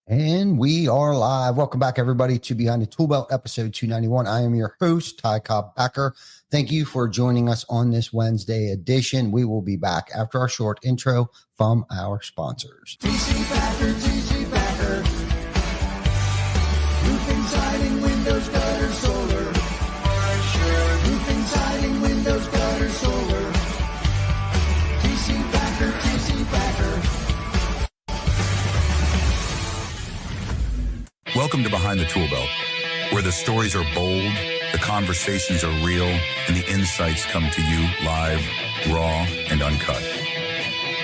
And we are live. Welcome back, everybody, to Behind the Tool Belt, episode 291. I am your host, Ty Cobb-Backer. Thank you for joining us on this Wednesday edition. We will be back after our short intro from our sponsors. TC Backer. Roofing, siding, windows, gutter, solar. Roofing, siding, windows, gutter, solar. TC Backer. Welcome to Behind the Tool Belt, where the stories are bold, the conversations are real, and the insights come to you live, raw, and uncut.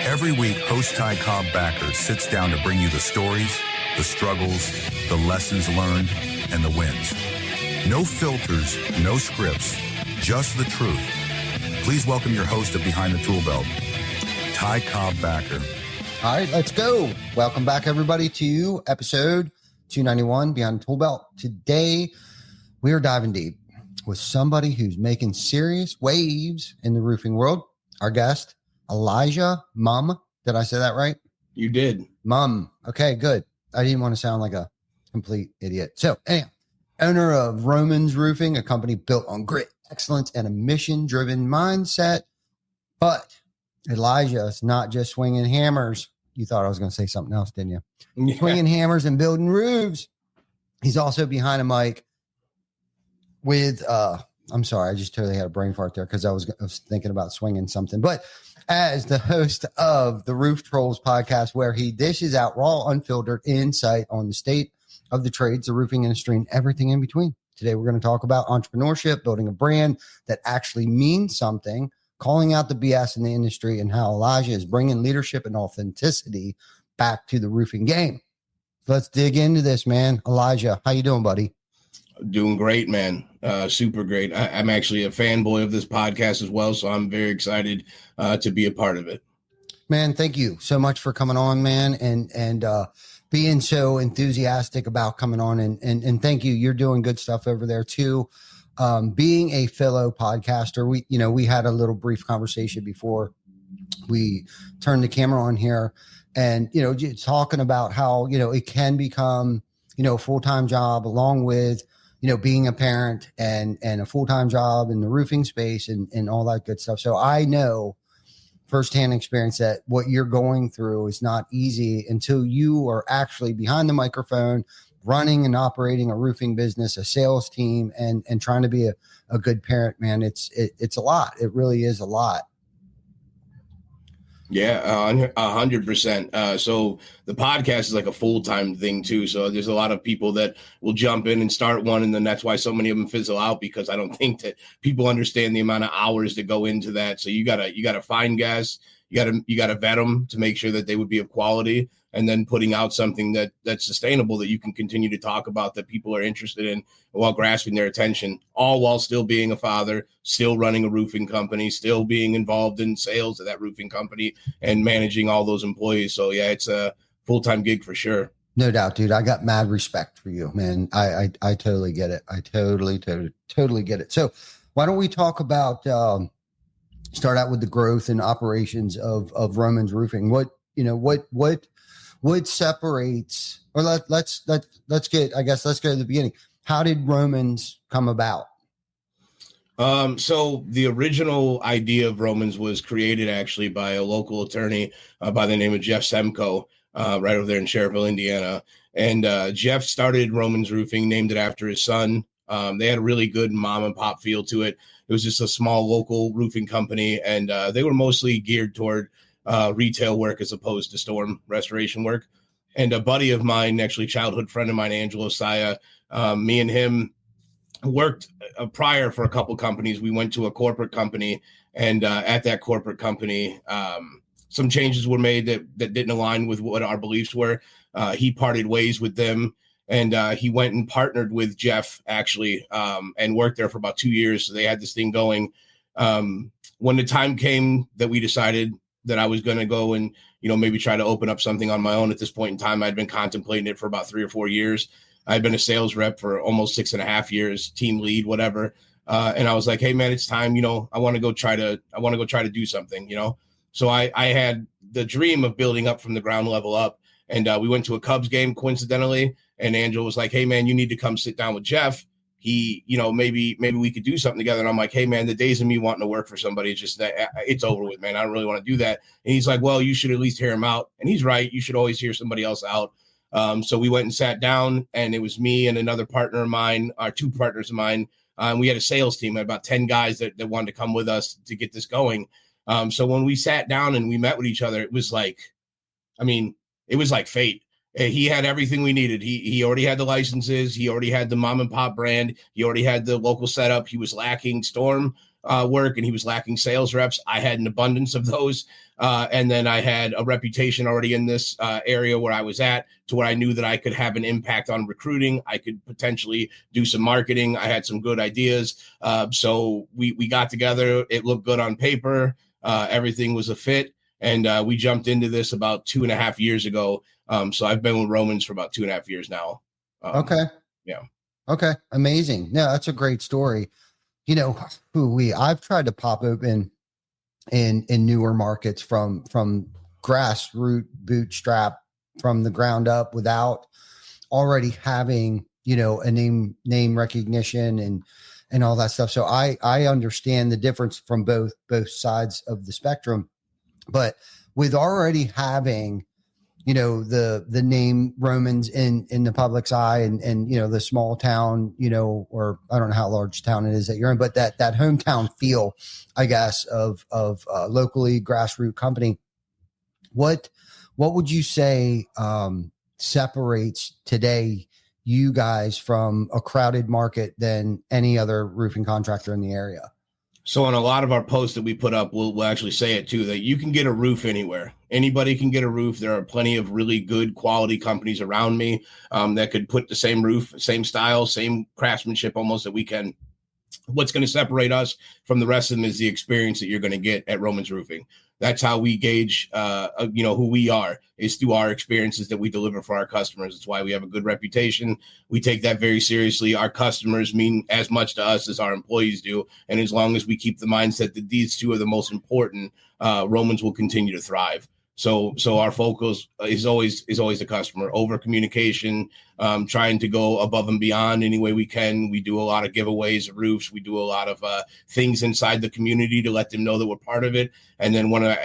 Every week, host Ty Cobb-Backer sits down to bring you the stories, the struggles, the lessons learned, and the wins. No filters, no scripts, just the truth. Please welcome your host of Behind the Tool Belt, Ty Cobb-Backer. All right, let's go. Welcome back, everybody, to episode 291 Beyond the Tool Belt. Today, we are diving deep with somebody who's making serious waves in the roofing world. Our guest, Elijah Muhm. Did I say that right? You did. Muhm. Okay, good. I didn't want to sound like a complete idiot. So, anyhow, owner of Romans Roofing, a company built on grit, excellence, and a mission-driven mindset. But Elijah is not just swinging hammers. You thought I was going to say something else, didn't you? Yeah. Swinging hammers and building roofs. He's also behind a mic with, I'm sorry, I just totally had a brain fart there because I was thinking about swinging something. But as the host of the Roof Trollz podcast, where he dishes out raw, unfiltered insight on the state of the trades, the roofing industry, and everything in between. Today, we're going to talk about entrepreneurship, building a brand that actually means something, calling out the BS in the industry, and how Elijah is bringing leadership and authenticity back to the roofing game. So let's dig into this, man. Elijah, how you doing, buddy? Doing great, man. Super great. I'm actually a fanboy of this podcast as well, so I'm very excited to be a part of it. Man, thank you so much for coming on, man, and being so enthusiastic about coming on. And thank you. You're doing good stuff over there too. Being a fellow podcaster, we had a little brief conversation before we turned the camera on here, and just talking about how it can become a full-time job along with being a parent and a full-time job in the roofing space and all that good stuff. So I know firsthand experience that what you're going through is not easy until you are actually behind the microphone, running and operating a roofing business, a sales team, and trying to be a good parent, man. It's a lot. It really is a lot. Yeah, 100%. So the podcast is like a full-time thing too. So there's a lot of people that will jump in and start one, and then that's why so many of them fizzle out, because I don't think that people understand the amount of hours that go into that. So you gotta find guests, you gotta vet them to make sure that they would be of quality, and then putting out something that's sustainable, that you can continue to talk about, that people are interested in, while grasping their attention, all while still being a father, still running a roofing company, still being involved in sales of that roofing company, and managing all those employees. So yeah, it's a full-time gig for sure. No doubt, dude. I got mad respect for you, man. I totally get it. I totally get it. So why don't we talk about, start out with the growth and operations of Romans Roofing? What separates, or let's go to the beginning. How did Romans come about? So the original idea of Romans was created actually by a local attorney by the name of Jeff Semko, right over there in Cherville, Indiana. And Jeff started Romans Roofing, named it after his son. They had a really good mom and pop feel to it. It was just a small local roofing company, and they were mostly geared toward retail work as opposed to storm restoration work. And a buddy of mine, actually childhood friend of mine, Angelo Saya, me and him worked prior for a couple companies. We went to a corporate company, and at that corporate company, some changes were made that didn't align with what our beliefs were. He parted ways with them, and he went and partnered with Jeff actually, and worked there for about 2 years. So they had this thing going. When the time came that we decided that I was going to go and, maybe try to open up something on my own. At this point in time, I'd been contemplating it for about 3 or 4 years. I'd been a sales rep for almost 6.5 years, team lead, whatever. And I was like, hey man, it's time, I want to go try to do something, So I had the dream of building up from the ground level up And we went to a Cubs game coincidentally, and Angela was like, "Hey man, you need to come sit down with Jeff. He, maybe we could do something together." And I'm like, "Hey man, the days of me wanting to work for somebody, it's over with, man. I don't really want to do that." And he's like, "Well, you should at least hear him out." And he's right. You should always hear somebody else out. So we went and sat down, and it was me and another partner of mine, our two partners of mine. We had a sales team, about 10 guys that wanted to come with us to get this going. So when we sat down and we met with each other, it was like fate. He had everything we needed. He already had the licenses. He already had the mom and pop brand. He already had the local setup. He was lacking storm work, and he was lacking sales reps. I had an abundance of those. And then I had a reputation already in this area where I was at, to where I knew that I could have an impact on recruiting. I could potentially do some marketing. I had some good ideas. So we got together. It looked good on paper. Everything was a fit. And we jumped into this about 2.5 years ago. So I've been with Romans for about 2.5 years now. Okay. Yeah. Okay. Amazing. No, that's a great story. I've tried to pop open in newer markets from grassroots bootstrap from the ground up without already having, a name recognition and all that stuff. So I understand the difference from both sides of the spectrum, but with already having, the name Romans in the public's eye and the small town, or I don't know how large town it is that you're in, but that hometown feel, I guess, of locally grassroots company. What would you say separates today you guys from a crowded market than any other roofing contractor in the area? So on a lot of our posts that we put up, we'll actually say it too, that you can get a roof anywhere. Anybody can get a roof. There are plenty of really good quality companies around me that could put the same roof, same style, same craftsmanship almost that we can. What's going to separate us from the rest of them is the experience that you're going to get at Romans Roofing. That's how we gauge, who we are, is through our experiences that we deliver for our customers. That's why we have a good reputation. We take that very seriously. Our customers mean as much to us as our employees do. And as long as we keep the mindset that these two are the most important, Romans will continue to thrive. So our focus is always the customer, over communication, trying to go above and beyond any way we can. We do a lot of giveaways of roofs. We do a lot of things inside the community to let them know that we're part of it. And then one of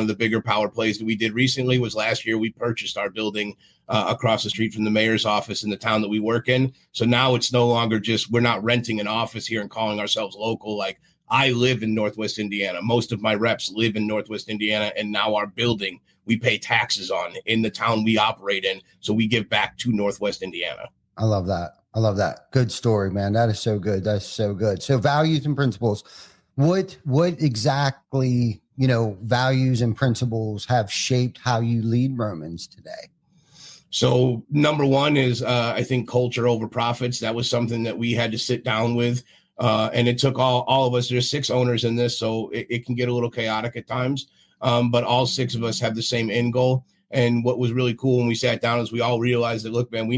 the bigger power plays that we did recently was last year. We purchased our building across the street from the mayor's office in the town that we work in. So now it's no longer just, we're not renting an office here and calling ourselves local. Like, I live in Northwest Indiana. Most of my reps live in Northwest Indiana, and now our building we pay taxes on in the town we operate in. So we give back to Northwest Indiana. I love that. Good story, man. That is so good. That's so good. So values and principles. What exactly, values and principles have shaped how you lead Romans today? So number one is, I think, culture over profits. That was something that we had to sit down with. And it took all of us. There's 6 owners in this, so it can get a little chaotic at times. But all 6 of us have the same end goal. And what was really cool when we sat down is we all realized that, look, man,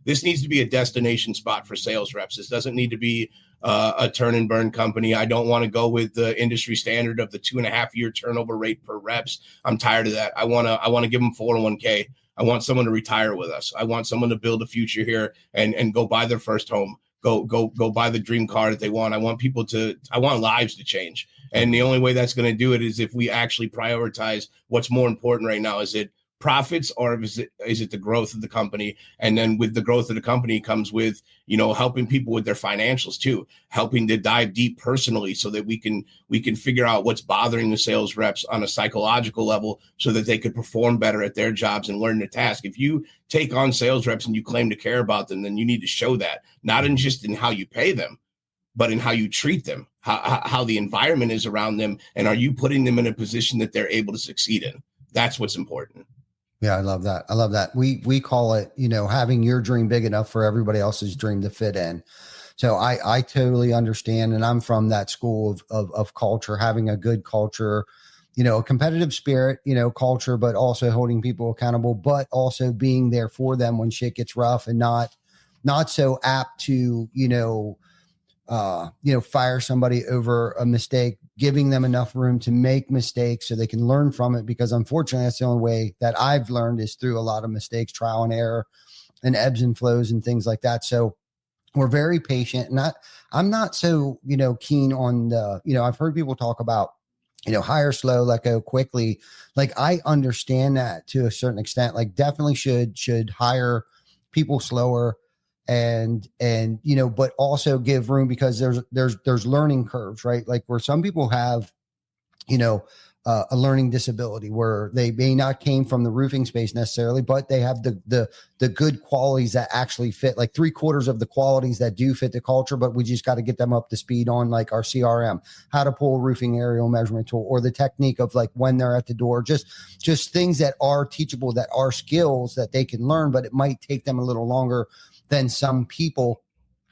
this needs to be a destination spot for sales reps. This doesn't need to be a turn and burn company. I don't want to go with the industry standard of the 2.5-year turnover rate per reps. I'm tired of that. I want to give them 401k. I want someone to retire with us. I want someone to build a future here and go buy their first home. Go buy the dream car that they want. I want lives to change. And the only way that's going to do it is if we actually prioritize what's more important right now. Is it profits, or is it the growth of the company? And then with the growth of the company comes with, helping people with their financials too, helping to dive deep personally so that we can figure out what's bothering the sales reps on a psychological level so that they could perform better at their jobs and learn their task. If you take on sales reps and you claim to care about them, then you need to show that, not just in how you pay them, but in how you treat them, how the environment is around them, and are you putting them in a position that they're able to succeed in? That's what's important. Yeah, I love that. We call it, having your dream big enough for everybody else's dream to fit in. So I totally understand. And I'm from that school of culture, having a good culture, a competitive spirit, culture, but also holding people accountable, but also being there for them when shit gets rough, and not so apt to, fire somebody over a mistake giving them enough room to make mistakes so they can learn from it, because unfortunately that's the only way that I've learned is through a lot of mistakes, trial and error, and ebbs and flows and things like that. So we're very patient. And I'm not so, keen on the, I've heard people talk about, hire slow, let go quickly. Like, I understand that to a certain extent. Like, definitely should hire people slower and but also give room, because there's learning curves, right? Like, where some people have, a learning disability where they may not came from the roofing space necessarily, but they have the good qualities that actually fit, like 3/4 of the qualities that do fit the culture, but we just got to get them up to speed on like our CRM, how to pull a roofing aerial measurement tool, or the technique of like when they're at the door, just things that are teachable, that are skills that they can learn, but it might take them a little longer than some people.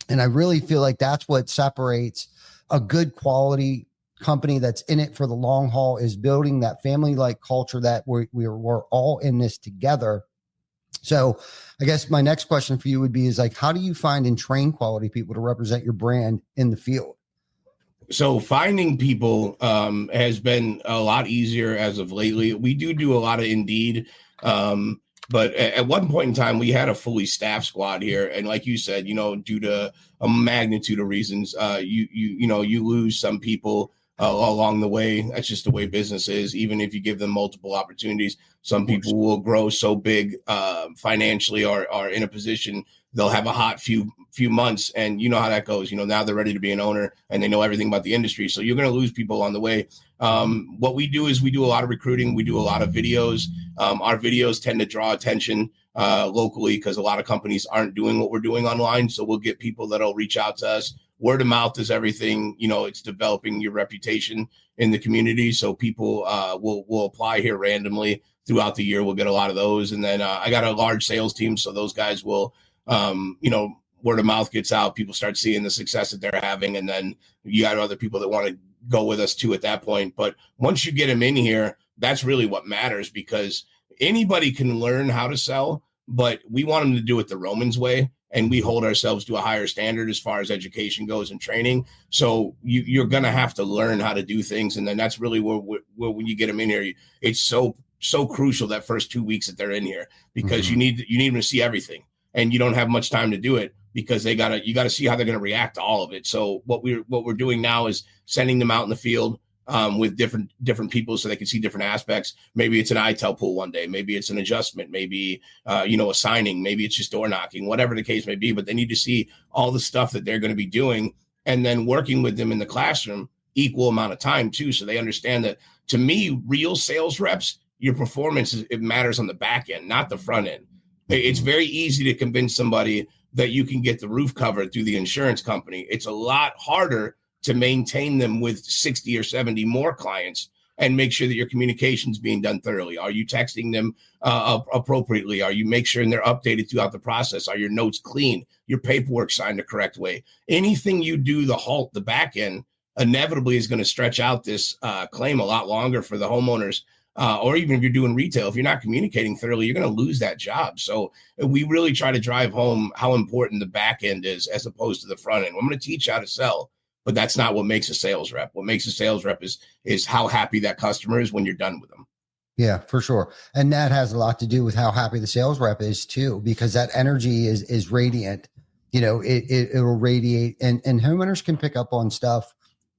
And I really feel like that's what separates a good quality company that's in it for the long haul, is building that family-like culture that we're all in this together. So I guess my next question for you would be is like, how do you find and train quality people to represent your brand in the field? So finding people has been a lot easier as of lately. We do a lot of Indeed. But at one point in time, we had a fully staffed squad here. And like you said, due to a magnitude of reasons, you lose some people along the way. That's just the way business is. Even if you give them multiple opportunities, some people will grow so big financially, or are in a position, they'll have a hot few months, and you know how that goes. Now they're ready to be an owner and they know everything about the industry. So you're going to lose people on the way. What we do is we do a lot of recruiting. We do a lot of videos. Our videos tend to draw attention locally, because a lot of companies aren't doing what we're doing online. So we'll get people that'll reach out to us. Word of mouth is everything. It's developing your reputation in the community. So people will apply here randomly throughout the year. We'll get a lot of those. And then I got a large sales team. So those guys will, word of mouth gets out. People start seeing the success that they're having. And then you got other people that want to go with us too at that point. But once you get them in here, that's really what matters, because anybody can learn how to sell, but we want them to do it the Romans way. And we hold ourselves to a higher standard as far as education goes and training. So you're going to have to learn how to do things. And then that's really where when you get them in here, it's so crucial that first 2 weeks that they're in here, because you need them to see everything, and you don't have much time to do it, because you got to see how they're going to react to all of it. So what we're doing now is sending them out in the field with different people, so they can see different aspects. Maybe it's an ITEL pool one day, maybe it's an adjustment, maybe a signing, maybe it's just door knocking, whatever the case may be. But they need to see all the stuff that they're going to be doing, and then working with them in the classroom equal amount of time too, so they understand that, to me, real sales reps, your performance it matters on the back end, not the front end. It's very easy to convince somebody that you can get the roof covered through the insurance company. It's a lot harder to maintain them with 60 or 70 more clients and make sure that your communication is being done thoroughly. Are you texting them appropriately? Are you make sure they're updated throughout the process? Are your notes clean? Your paperwork signed the correct way? Anything you do the back end inevitably is going to stretch out this claim a lot longer for the homeowners. Or even if you're doing retail, if you're not communicating thoroughly, you're going to lose that job. So we really try to drive home how important the back end is as opposed to the front end. I'm going to teach you how to sell, but that's not what makes a sales rep. What makes a sales rep is how happy that customer is when you're done with them. Yeah, for sure. And that has a lot to do with how happy the sales rep is too, because that energy is radiant. It'll radiate, and homeowners can pick up on stuff,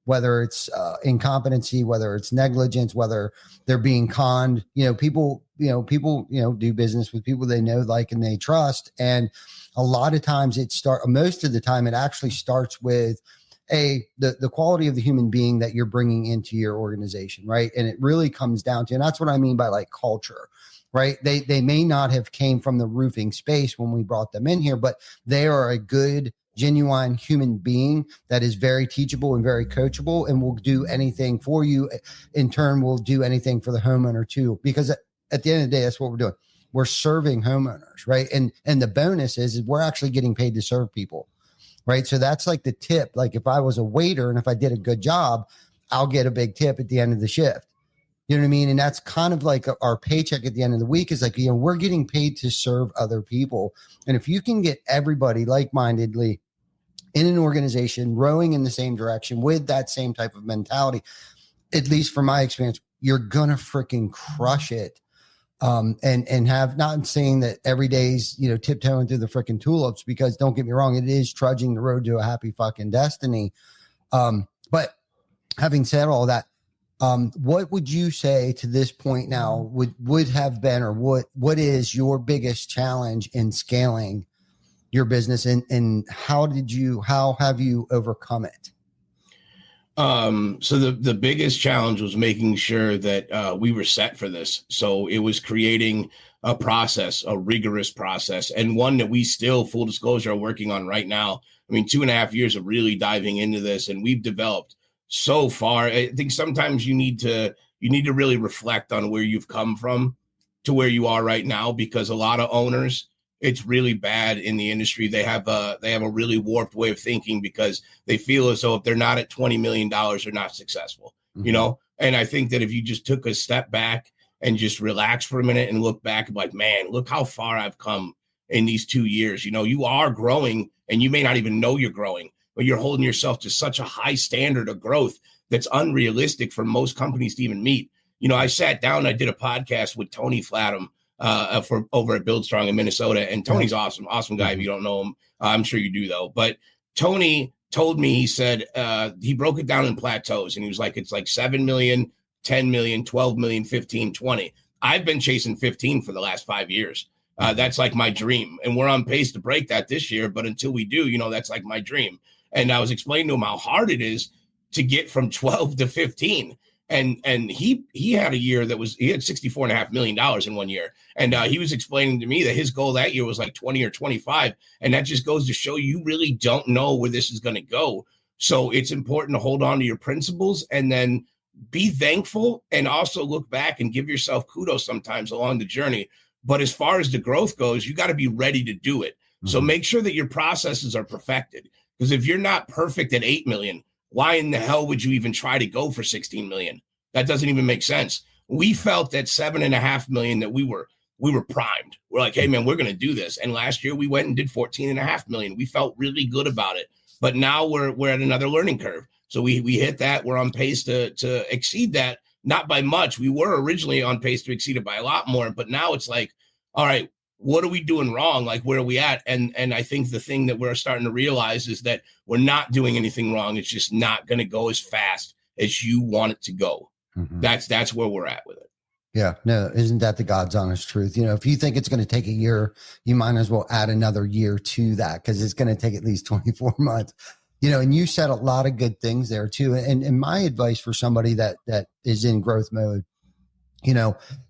whether it's incompetency, whether it's negligence, whether they're being conned. People do business with people they know, like, and they trust. And a lot of times most of the time it actually starts with the quality of the human being that you're bringing into your organization, right? And it really comes down to, and that's what I mean by like culture, right? They may not have came from the roofing space when we brought them in here, but they are a good, genuine human being that is very teachable and very coachable, and will do anything for you. In turn, will do anything for the homeowner too, because at the end of the day, that's what we're doing. We're serving homeowners, right? And the bonus is we're actually getting paid to serve people, right? So that's like the tip. Like if I was a waiter and if I did a good job, I'll get a big tip at the end of the shift. You know what I mean? And that's kind of like our paycheck at the end of the week is like, we're getting paid to serve other people. And if you can get everybody like-mindedly in an organization rowing in the same direction with that same type of mentality, at least from my experience, you're gonna freaking crush it. And have, not saying that every day's, tiptoeing through the freaking tulips, because don't get me wrong, it is trudging the road to a happy fucking destiny. But having said all that, what would you say to this point now would have been, or what is your biggest challenge in scaling your business, and how have you overcome it? So the biggest challenge was making sure that we were set for this. So it was creating a process, a rigorous process, and one that we still, full disclosure, are working on right now. I mean, 2.5 years of really diving into this, and we've developed so far. I think sometimes you need to really reflect on where you've come from to where you are right now, because a lot of owners, it's really bad in the industry. They have a really warped way of thinking, because they feel as though if they're not at $20 million, they're not successful, And I think that if you just took a step back and just relax for a minute and look back, like, man, look how far I've come in these 2 years. You are growing, and you may not even know you're growing, but you're holding yourself to such a high standard of growth that's unrealistic for most companies to even meet. I sat down, I did a podcast with Tony Flatham, for over at Build Strong in Minnesota. And Tony's awesome guy. If you don't know him, I'm sure you do though. But Tony told me, he said, he broke it down in plateaus, and he was like, it's like 7 million, 10 million, 12 million, 15, 20. I've been chasing 15 for the last 5 years. That's like my dream. And we're on pace to break that this year. But until we do, that's like my dream. And I was explaining to him how hard it is to get from 12 to 15. And he had a year that he had $64.5 million in 1 year. And he was explaining to me that his goal that year was like 20 or 25. And that just goes to show you really don't know where this is going to go. So it's important to hold on to your principles, and then be thankful, and also look back and give yourself kudos sometimes along the journey. But as far as the growth goes, you got to be ready to do it. Mm-hmm. So make sure that your processes are perfected, because if you're not perfect at 8 million, why in the hell would you even try to go for 16 million? That doesn't even make sense. We felt at 7.5 million that we were primed. We're like, hey man, we're going to do this. And last year we went and did 14.5 million. We felt really good about it, but now we're at another learning curve. So we hit that. We're on pace to exceed that, not by much. We were originally on pace to exceed it by a lot more, but now it's like, all right, what are we doing wrong? Like, where are we at? And I think the thing that we're starting to realize is that we're not doing anything wrong. It's just not going to go as fast as you want it to go. Mm-hmm. That's where we're at with it. Yeah, no, isn't that the God's honest truth? If you think it's going to take a year, you might as well add another year to that, because it's going to take at least 24 months. And you said a lot of good things there too. And my advice for somebody that is in growth mode,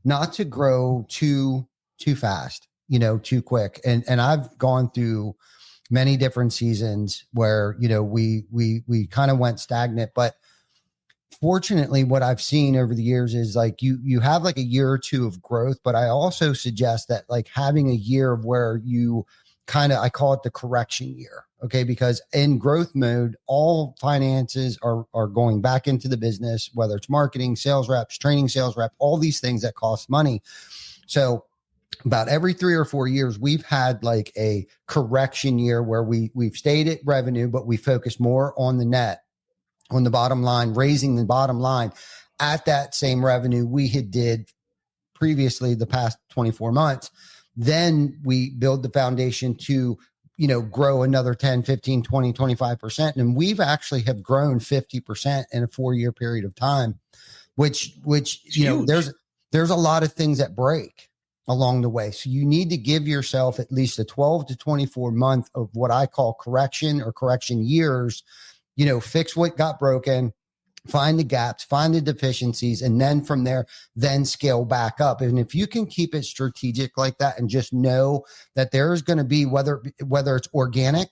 not to grow too fast, too quick. And I've gone through many different seasons where, we kind of went stagnant, but fortunately what I've seen over the years is like you have like a year or two of growth, but I also suggest that like having a year of where you I call it the correction year. Okay. Because in growth mode, all finances are going back into the business, whether it's marketing, sales reps, training sales rep, all these things that cost money. So about every 3 or 4 years, we've had like a correction year where we've stayed at revenue, but we focus more on the net, on the bottom line, raising the bottom line at that same revenue we had did previously the past 24 months. Then we build the foundation to, grow another 10, 15, 20, 25%. And we've actually have grown 50% in a 4-year period of time, which, there's a lot of things that break along the way. So you need to give yourself at least a 12 to 24 month of what I call correction or correction years, fix what got broken, find the gaps, find the deficiencies, and then from there, then scale back up. And if you can keep it strategic like that and just know that there's going to be, whether it's organic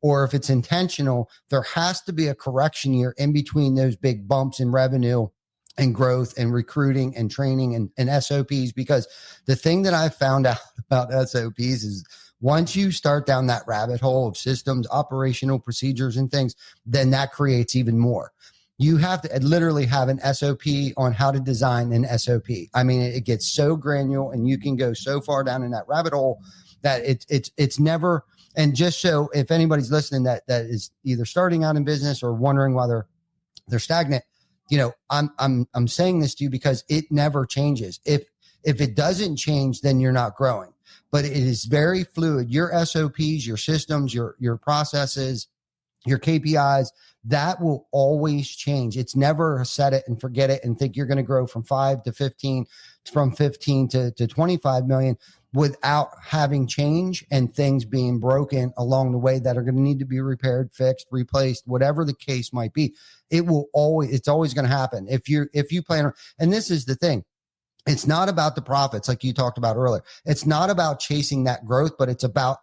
or if it's intentional, there has to be a correction year in between those big bumps in revenue and growth and recruiting and training and SOPs. Because the thing that I've found out about SOPs is once you start down that rabbit hole of systems, operational procedures and things, then that creates even more. You have to literally have an SOP on how to design an SOP. I mean, it gets so granular and you can go so far down in that rabbit hole that it's never. And just so if anybody's listening that is either starting out in business or wondering why they're stagnant, I'm saying this to you because it never changes. If it doesn't change, then you're not growing. But it is very fluid. Your SOPs, your systems, your processes, your KPIs, that will always change. It's never set it and forget it and think you're going to grow from 5 to 15, from 15 to 25 million without having change and things being broken along the way that are going to need to be repaired, fixed, replaced, whatever the case might be. It's always going to happen. If you plan, and this is the thing, it's not about the profits like you talked about earlier. It's not about chasing that growth, but it's about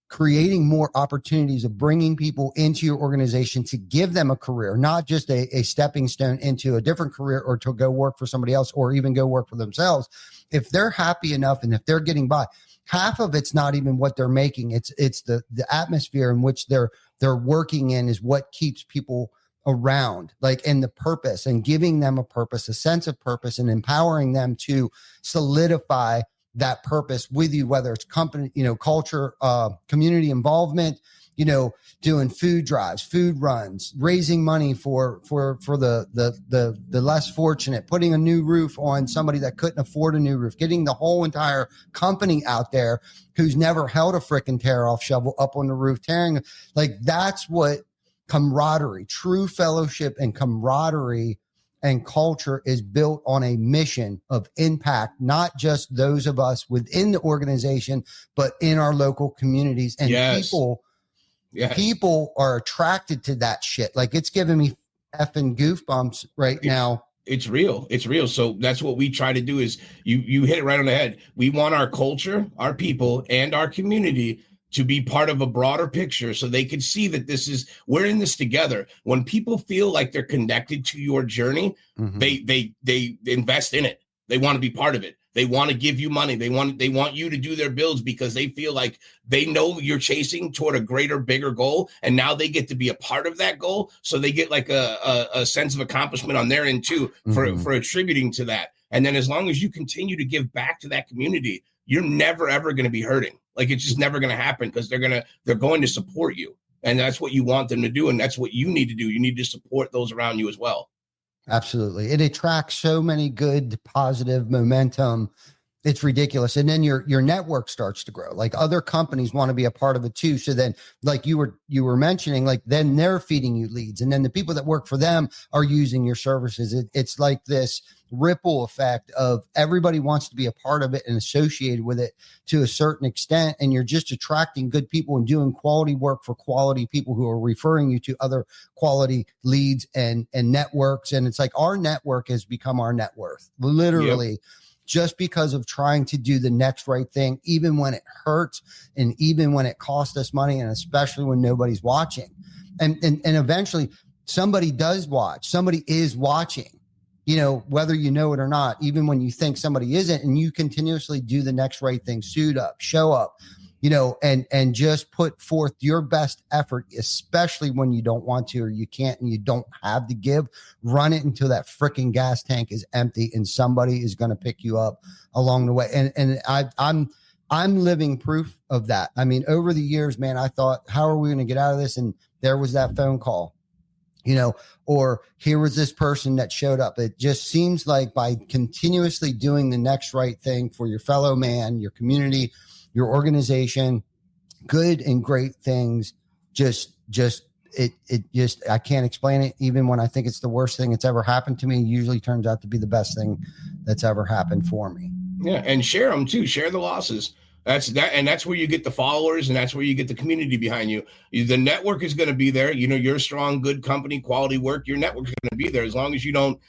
creating more opportunities of bringing people into your organization to give them a career, not just a stepping stone into a different career or to go work for somebody else or even go work for themselves. If they're happy enough and if they're getting by, half of it's not even what they're making. It's the atmosphere in which they're working in is what keeps people around, and the purpose, and giving them a purpose, a sense of purpose, and empowering them to solidify that purpose with you, whether it's company, culture, community involvement, doing food drives, food runs, raising money for the less fortunate, putting a new roof on somebody that couldn't afford a new roof, getting the whole entire company out there who's never held a frickin' tear off shovel up on the roof, tearing. That's what camaraderie, true fellowship and camaraderie and culture is built on a mission of impact, not just those of us within the organization, but in our local communities. And people are attracted to that shit. It's giving me effing goosebumps now. It's real. It's real. So that's what we try to do is you hit it right on the head. We want our culture, our people, and our community to be part of a broader picture so they can see that we're in this together. When people feel like they're connected to your journey, they invest in it. They want to be part of it. They want to give you money. They want you to do their builds because they feel like they know you're chasing toward a greater, bigger goal. And now they get to be a part of that goal. So they get a sense of accomplishment on their end too for attributing to that. And then as long as you continue to give back to that community, you're never, ever going to be hurting. It's just never going to happen because they're going to support you. And that's what you want them to do. And that's what you need to do. You need to support those around you as well. Absolutely. It attracts so many good, positive momentum. It's ridiculous. And then your network starts to grow. Other companies want to be a part of it too. So then, you were mentioning, then they're feeding you leads. And then the people that work for them are using your services. It's like this ripple effect of everybody wants to be a part of it and associated with it to a certain extent. And you're just attracting good people and doing quality work for quality people who are referring you to other quality leads and networks. And it's our network has become our net worth, literally. Yep. Just because of trying to do the next right thing, even when it hurts and even when it costs us money, and especially when nobody's watching. And eventually somebody does watch, somebody is watching, whether you know it or not, even when you think somebody isn't, and you continuously do the next right thing, suit up, show up, and just put forth your best effort, especially when you don't want to, or you can't, and you don't have to give, run it until that freaking gas tank is empty and somebody is going to pick you up along the way. And I'm living proof of that. I mean, over the years, man, I thought, how are we going to get out of this? And there was that phone call, or here was this person that showed up. It just seems like by continuously doing the next right thing for your fellow man, your community, your organization, good and great things, I can't explain it. Even when I think it's the worst thing that's ever happened to me, it usually turns out to be the best thing that's ever happened for me. Yeah. And share them too. Share the losses. That's where you get the followers, and that's where you get the community behind you. The network is going to be there. You're a strong, good company, quality work. Your network is going to be there as long as you don't,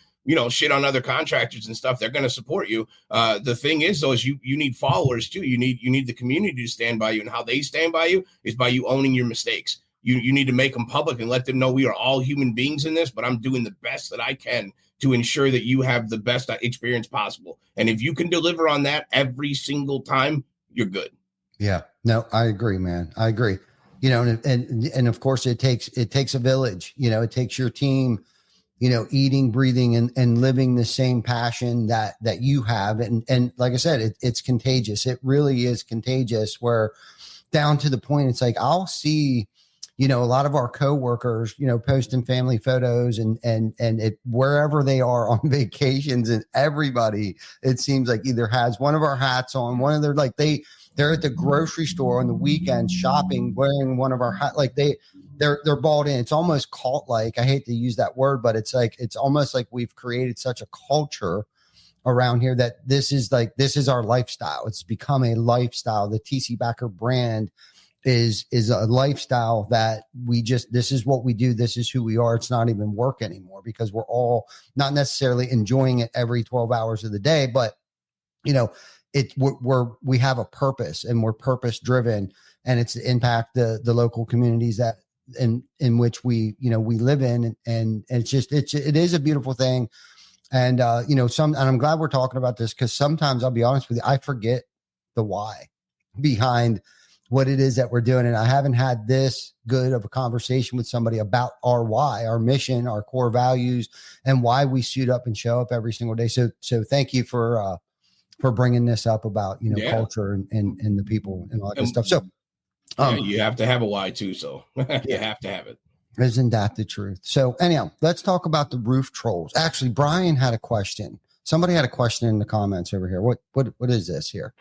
shit on other contractors and stuff. They're going to support you. The thing is, though, is you need followers too. You need the community to stand by you, and how they stand by you is by you owning your mistakes. You need to make them public and let them know we are all human beings in this, but I'm doing the best that I can to ensure that you have the best experience possible. And if you can deliver on that every single time, you're good. Yeah, no, I agree, man. I agree. And of course it takes a village, it takes your team, eating, breathing, and living the same passion that you have. And like I said, it's contagious. It really is contagious, where down to the point, it's I'll see you know, a lot of our coworkers, you know, posting family photos and it wherever they are on vacations, and everybody, it seems like, either has one of our hats on, one of their, like they're at the grocery store on the weekend shopping, wearing one of our hats, like they're bought in. It's almost cult like. I hate to use that word, but it's like, it's almost like we've created such a culture around here that this is our lifestyle. It's become a lifestyle. The TC Backer brand is a lifestyle that this is what we do. This is who we are. It's not even work anymore, because we're all not necessarily enjoying it every 12 hours of the day, but you know, we have a purpose, and we're purpose driven, and it's to impact the local communities that in which we live in. And it is a beautiful thing. And, and I'm glad we're talking about this, because sometimes, I'll be honest with you, I forget the why behind what it is that we're doing. And I haven't had this good of a conversation with somebody about our why, our mission, our core values, and why we suit up and show up every single day. So thank you for bringing this up about, culture and the people and all that good stuff. So you have to have a why too. So you have to have it. Isn't that the truth? So anyhow, let's talk about the Roof Trollz. Actually, Brian had a question. Somebody had a question in the comments over here. What is this here?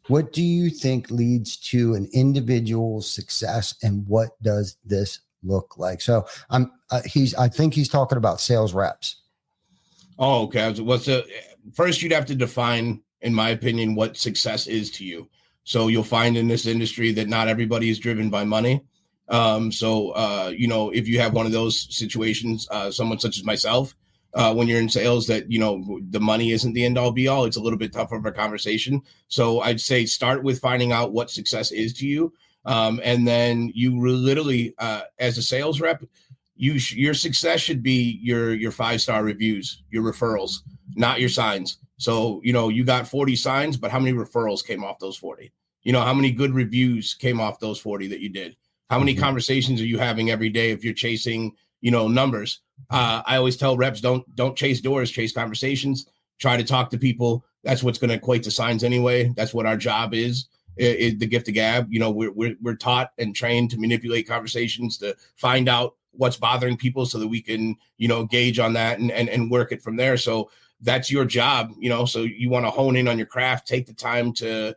What do you think leads to an individual's success, and what does this look like? So I think he's talking about sales reps. Oh, okay. First, you'd have to define, in my opinion, what success is to you. So you'll find in this industry that not everybody is driven by money. If you have one of those situations, someone such as myself, when you're in sales, that, the money isn't the end all be all, it's a little bit tougher of a conversation. So I'd say start with finding out what success is to you. And then you literally, as a sales rep, your success should be your 5-star reviews, your referrals, not your signs. So, you got 40 signs, but how many referrals came off those 40? How many good reviews came off those 40 that you did? How many conversations are you having every day if you're chasing, numbers? I always tell reps, don't chase doors, chase conversations. Try to talk to people. That's what's going to equate to signs anyway. That's what our job is the gift of gab. We're taught and trained to manipulate conversations, to find out what's bothering people so that we can, gauge on that and work it from there. So that's your job, so you want to hone in on your craft, take the time to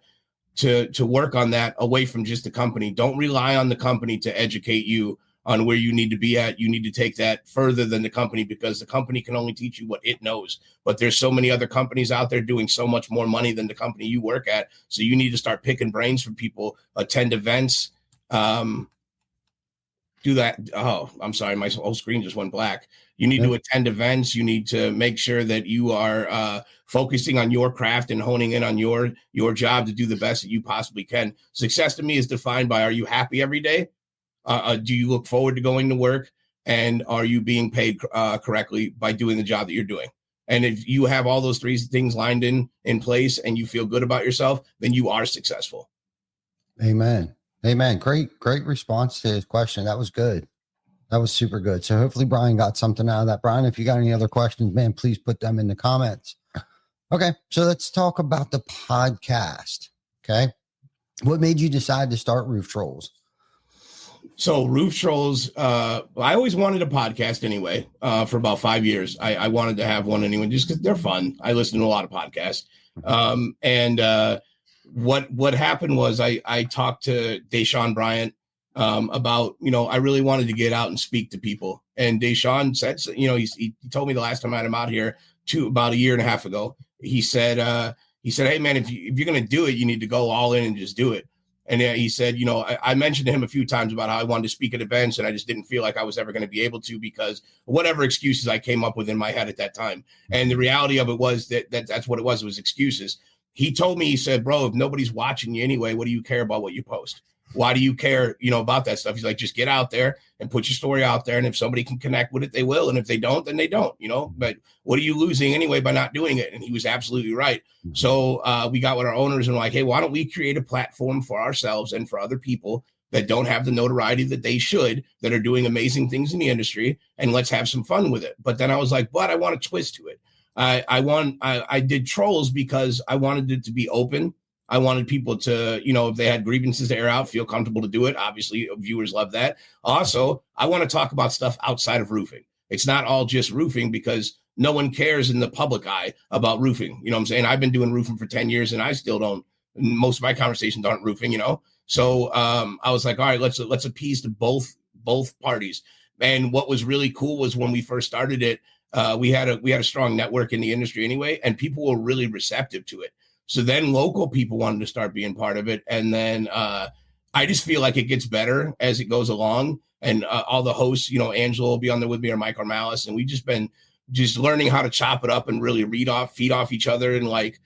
work on that away from just the company. Don't rely on the company to educate you on where you need to be at. You need to take that further than the company, because the company can only teach you what it knows. But there's so many other companies out there doing so much more money than the company you work at. So you need to start picking brains from people, attend events, do that. Oh, I'm sorry. My whole screen just went black. You need to attend events. You need to make sure that you are focusing on your craft and honing in on your job to do the best that you possibly can. Success to me is defined by, are you happy every day? Do you look forward to going to work? And are you being paid correctly by doing the job that you're doing? And if you have all those three things lined in place and you feel good about yourself, then you are successful. Amen. Great response to his question. That was good. That was super good. So hopefully Brian got something out of that. Brian, if you got any other questions, man, please put them in the comments. Okay. So let's talk about the podcast. Okay. What made you decide to start Roof Trollz? So Roof Trollz, I always wanted a podcast anyway, for about 5 years. I wanted to have one anyway, just because they're fun. I listen to a lot of podcasts. What happened was I talked to Deshaun Bryant about, I really wanted to get out and speak to people. And Deshaun said, he told me the last time I had him out here about a year and a half ago, he said, hey man, if you're going to do it, you need to go all in and just do it. And he said, I mentioned to him a few times about how I wanted to speak at events, and I just didn't feel like I was ever going to be able to, because whatever excuses I came up with in my head at that time. And the reality of it was that's what it was excuses. He told me, he said, bro, if nobody's watching you anyway, what do you care about what you post? Why do you care, about that stuff? He's like, just get out there and put your story out there. And if somebody can connect with it, they will. And if they don't, then they don't, but what are you losing anyway by not doing it? And he was absolutely right. So we got with our owners and like, hey, why don't we create a platform for ourselves and for other people that don't have the notoriety that they should, that are doing amazing things in the industry, and let's have some fun with it. But then I was like, but I want a twist to it. I did Trollz because I wanted it to be open I wanted people to, you know, if they had grievances to air out, feel comfortable to do it. Obviously, viewers love that. Also, I want to talk about stuff outside of roofing. It's not all just roofing, because no one cares in the public eye about roofing. You know what I'm saying? I've been doing roofing for 10 years and I still don't. Most of my conversations aren't roofing, you know? So I was like, all right, let's appease to both parties. And what was really cool was when we first started it, we had a strong network in the industry anyway, and people were really receptive to it. So then local people wanted to start being part of it. And then I just feel like it gets better as it goes along. And all the hosts, you know, Angela will be on there with me, or Mike or Malice. And we've just been learning how to chop it up and really feed off each other. And like,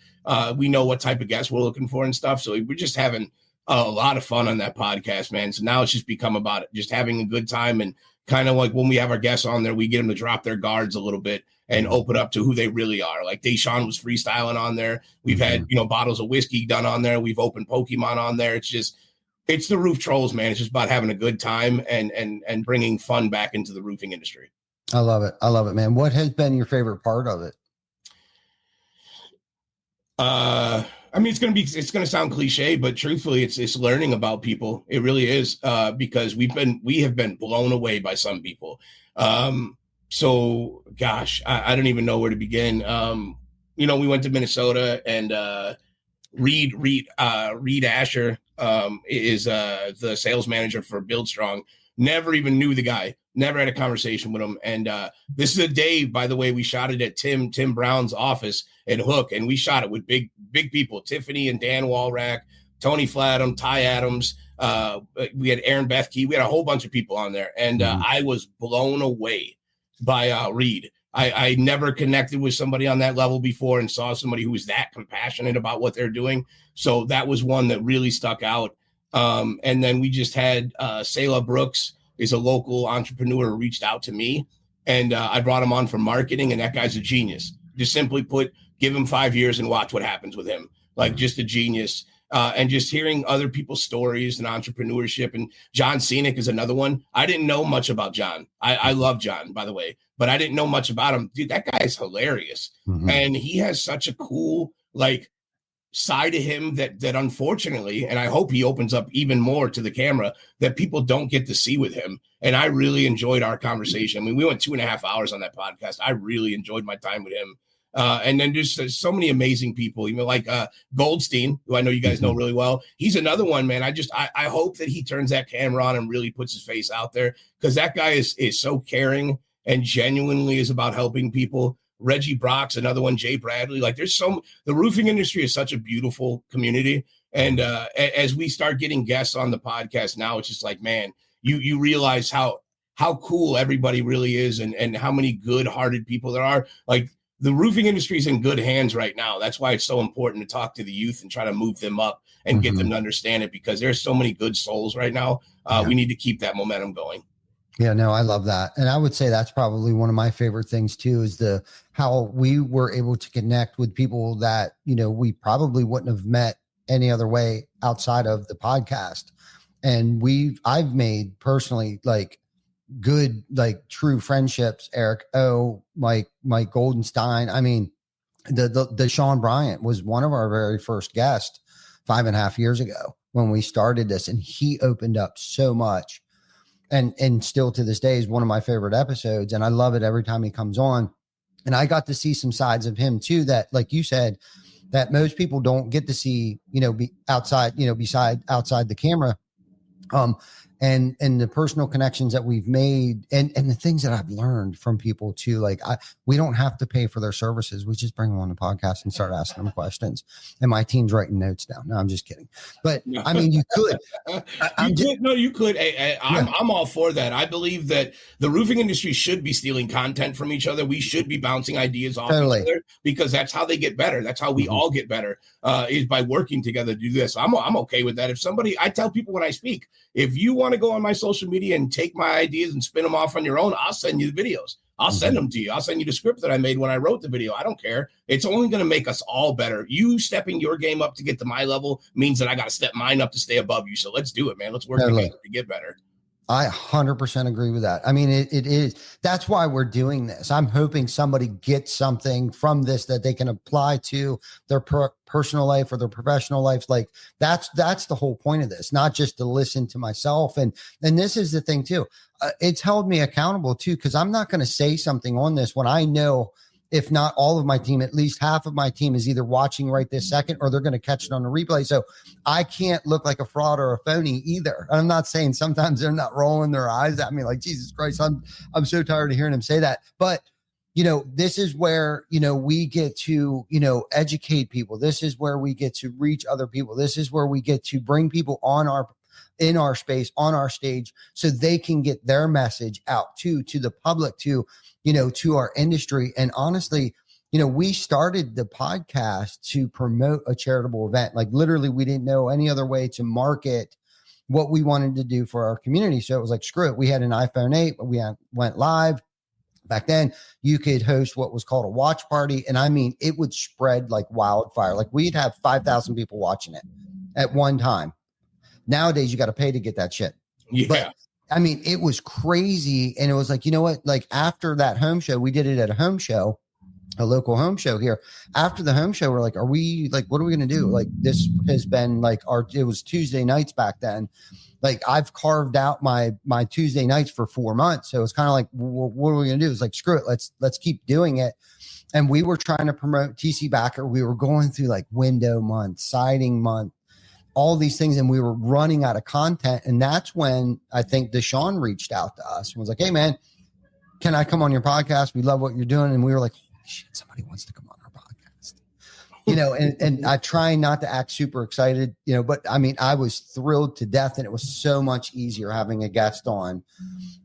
we know what type of guests we're looking for and stuff. So we're just having a lot of fun on that podcast, man. So now it's just become about it, just having a good time. And kind of like when we have our guests on there, we get them to drop their guards a little bit and open up to who they really are. Like Deshaun was freestyling on there. We've had, you know, bottles of whiskey done on there. We've opened Pokemon on there. It's the Roof Trollz, man. It's just about having a good time and bringing fun back into the roofing industry. I love it. I love it, man. What has been your favorite part of it? I mean, it's gonna sound cliche, but truthfully, it's learning about people. It really is, because we have been blown away by some people. So gosh, I don't even know where to begin. You know, we went to Minnesota, and Reed Asher is the sales manager for Build Strong. Never even knew the guy. Never had a conversation with him. And this is a day, by the way, we shot it at Tim Brown's office at Hook, and we shot it with big people, Tiffany and Dan Walrack, Tony Flatham, Ty Adams. We had Aaron Bethke. We had a whole bunch of people on there, and I was blown away by Reed. I never connected with somebody on that level before and saw somebody who was that compassionate about what they're doing. So that was one that really stuck out. And then we just had Selah Brooks is a local entrepreneur who reached out to me, and I brought him on for marketing, and that guy's a genius. Just simply put, give him 5 years and watch what happens with him. Like, just a genius. And just hearing other people's stories and entrepreneurship. And John Scenic is another one. I didn't know much about John. I love John, by the way, but I didn't know much about him. Dude, that guy is hilarious. And he has such a cool, like, side to him that unfortunately, and I hope he opens up even more to the camera, that people don't get to see with him. And I really enjoyed our conversation. I mean, we went 2.5 hours on that podcast. I really enjoyed my time with him. And then just so many amazing people, you know, like Goldstein, who I know you guys know really well. He's another one, man. I hope that he turns that camera on and really puts his face out there, because that guy is so caring and genuinely is about helping people. Reggie Brock's another one, Jay Bradley. Like, the roofing industry is such a beautiful community. And as we start getting guests on the podcast now, it's just like, man, you realize how cool everybody really is, and how many good-hearted people there are. Like, the roofing industry is in good hands right now. That's why it's so important to talk to the youth and try to move them up and get them to understand it, because there's so many good souls right now. We need to keep that momentum going. Yeah, no, I love that. And I would say that's probably one of my favorite things too, is how we were able to connect with people that, you know, we probably wouldn't have met any other way outside of the podcast. And I've made personally, like, good, like, true friendships. Eric O, Mike Goldenstein. I mean, the Sean Bryant was one of our very first guests 5.5 years ago when we started this, and he opened up so much. And still to this day is one of my favorite episodes. And I love it every time he comes on. And I got to see some sides of him too, that, like you said, that most people don't get to see, you know, outside the camera. And the personal connections that we've made, and the things that I've learned from people too. Like, we don't have to pay for their services. We just bring them on the podcast and start asking them questions. And my team's writing notes down. No, I'm just kidding. But I mean, you could. You could. I'm all for that. I believe that the roofing industry should be stealing content from each other. We should be bouncing ideas off each other, because that's how they get better. That's how we all get better, is by working together to do this. I'm okay with that. I tell people when I speak, if you want to go on my social media and take my ideas and spin them off on your own, I'll send you the videos. I'll send them to you. I'll send you the script that I made when I wrote the video. I don't care. It's only going to make us all better. You stepping your game up to get to my level means that I got to step mine up to stay above you. So let's do it, man. Let's work together to get better. I 100% agree with that. I mean, it is. That's why we're doing this. I'm hoping somebody gets something from this that they can apply to their personal life or their professional life. Like that's the whole point of this, not just to listen to myself. And this is the thing too. It's held me accountable too, because I'm not going to say something on this when I know, if not all of my team, at least half of my team is either watching right this second or they're going to catch it on the replay. So I can't look like a fraud or a phony either. I'm not saying sometimes they're not rolling their eyes at me like, Jesus Christ, I'm so tired of hearing them say that. But, this is where, we get to, educate people. This is where we get to reach other people. This is where we get to bring people in our space, on our stage, so they can get their message out to the public, to our industry. And honestly, we started the podcast to promote a charitable event. Like literally, we didn't know any other way to market what we wanted to do for our community. So it was like, screw it. We had an iPhone 8, we went live. Back then, you could host what was called a watch party. And I mean, it would spread like wildfire. Like we'd have 5,000 people watching it at one time. Nowadays, you got to pay to get that shit. Yeah. But I mean, it was crazy. And it was like, you know what? Like after that home show, we did it at a home show, a local home show here. After the home show, we're like, what are we going to do? Like this has been like it was Tuesday nights back then. Like I've carved out my Tuesday nights for 4 months. So it's kind of like, what are we going to do? It's like, screw it. Let's keep doing it. And we were trying to promote TC Backer. We were going through like window month, siding month, all these things, and we were running out of content. And that's when I think Deshaun reached out to us and was like, hey man, can I come on your podcast? We love what you're doing. And we were like, holy shit, somebody wants to come on our podcast. And I try not to act super excited, but I mean, I was thrilled to death, and it was so much easier having a guest on,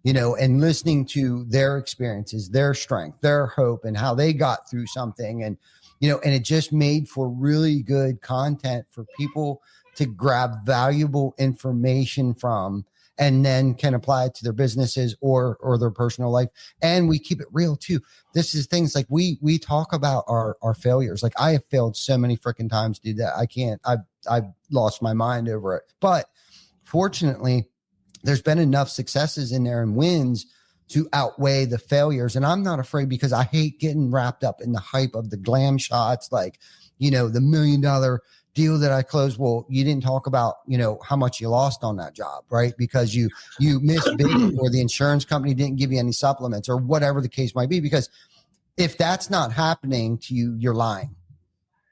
and listening to their experiences, their strength, their hope, and how they got through something. And, and it just made for really good content for people to grab valuable information from, and then can apply it to their businesses or their personal life. And we keep it real too. This is things like we talk about our failures. Like I have failed so many freaking times, dude, that I've lost my mind over it. But fortunately, there's been enough successes in there and wins to outweigh the failures. And I'm not afraid, because I hate getting wrapped up in the hype of the glam shots, like, the $1 million deal that I closed. Well, you didn't talk about, how much you lost on that job, right? Because you missed big, or the insurance company didn't give you any supplements, or whatever the case might be. Because if that's not happening to you, you're lying.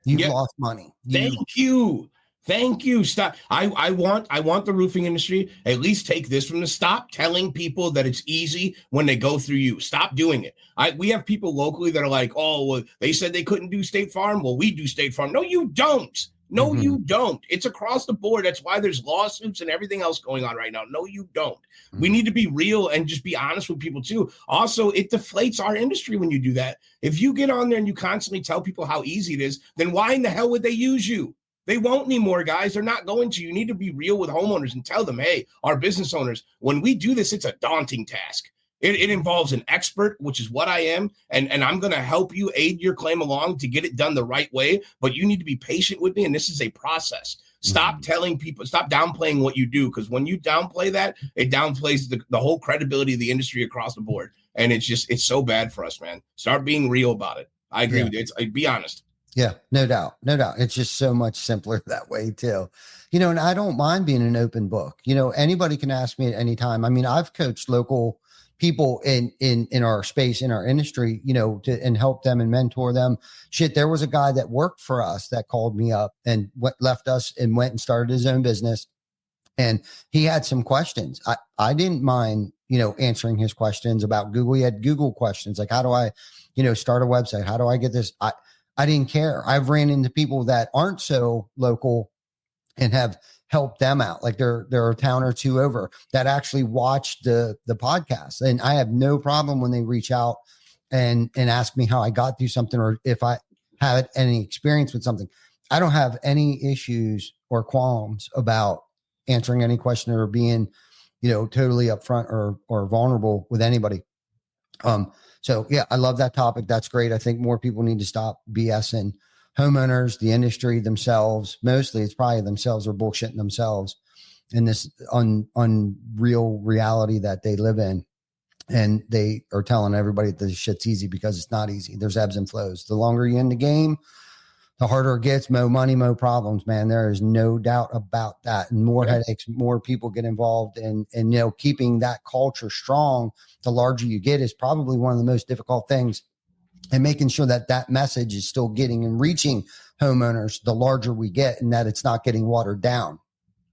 You've lost money. Thank you. Stop. I want the roofing industry, at least take this from the stop telling people that it's easy when they go through you. Stop doing it. We have people locally that are like, oh, well, they said they couldn't do State Farm. Well, we do State Farm. No, you don't. No, you don't. It's across the board. That's why there's lawsuits and everything else going on right now. No, you don't. We need to be real and just be honest with people too. Also, it deflates our industry when you do that. If you get on there and you constantly tell people how easy it is, then why in the hell would they use you? They won't anymore, guys. They're not going to. You need to be real with homeowners and tell them, hey, our business owners, when we do this, it's a daunting task. It involves an expert, which is what I am, and I'm going to help you aid your claim along to get it done the right way, but you need to be patient with me, and this is a process. Stop telling people, stop downplaying what you do, because when you downplay that, it downplays the whole credibility of the industry across the board, and it's so bad for us, man. Start being real about it. I agree with you. Be honest. Yeah, no doubt. It's just so much simpler that way too. And I don't mind being an open book. Anybody can ask me at any time. I mean, I've coached local people in our space, in our industry, and help them and mentor them. Shit, there was a guy that worked for us that called me up and left us and went and started his own business. And he had some questions. I didn't mind, answering his questions about Google. He had Google questions like, how do I, start a website? How do I get this? I didn't care. I've ran into people that aren't so local and have helped them out. Like they're a town or two over that actually watch the podcast. And I have no problem when they reach out and ask me how I got through something, or if I had any experience with something. I don't have any issues or qualms about answering any question or being, totally upfront or vulnerable with anybody. So yeah, I love that topic. That's great. I think more people need to stop BSing homeowners, the industry themselves. Mostly it's probably themselves or bullshitting themselves. in this unreal reality that they live in. And they are telling everybody that this shit's easy because it's not easy. There's ebbs and flows. The longer you're in the game, the harder it gets. More money, more problems, man. There is no doubt about that. And more headaches, more people get involved. And keeping that culture strong, the larger you get, is probably one of the most difficult things. And making sure that that message is still getting and reaching homeowners the larger we get, and that it's not getting watered down.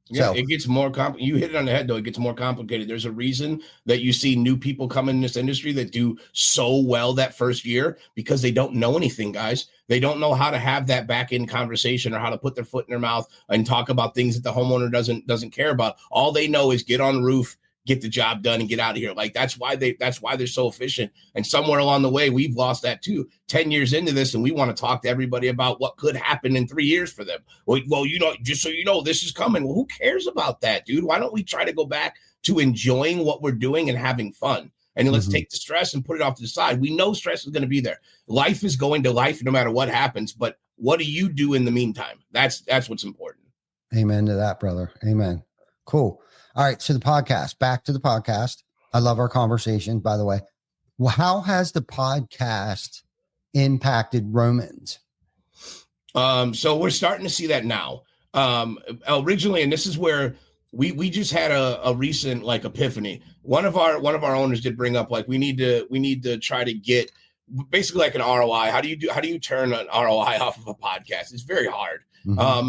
Yeah, So it gets more complicated. You hit it on the head, though. It gets more complicated. There's a reason that you see new people come in this industry that do so well that first year, because they don't know anything, guys. They don't know how to have that back end conversation or how to put their foot in their mouth and talk about things that the homeowner doesn't care about. All they know is get on the roof, get the job done, and get out of here. Like that's why they're so efficient. And somewhere along the way, we've lost that too. 10 years into this, and we want to talk to everybody about what could happen in 3 years for them. Well, just so you know, this is coming. Well, who cares about that, dude? Why don't we try to go back to enjoying what we're doing and having fun? And let's take the stress and put it off to the side. We know stress is going to be there. Life is going to life no matter what happens. But what do you do in the meantime? That's what's important. Amen to that, brother. Amen. Cool. All right. So back to the podcast. I love our conversation, by the way. Well, how has the podcast impacted Romans? So we're starting to see that now. Originally, and this is where we just had a recent like epiphany. One of our owners did bring up, like, we need to try to get basically like an ROI. How do you turn an ROI off of a podcast? It's very hard.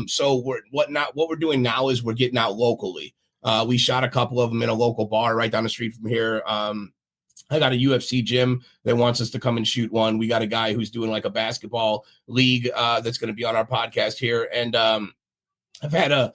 So what we're doing now is we're getting out locally. We shot a couple of them in a local bar right down the street from here. I got a UFC gym that wants us to come and shoot one. We got a guy who's doing like a basketball league that's going to be on our podcast here. And I've had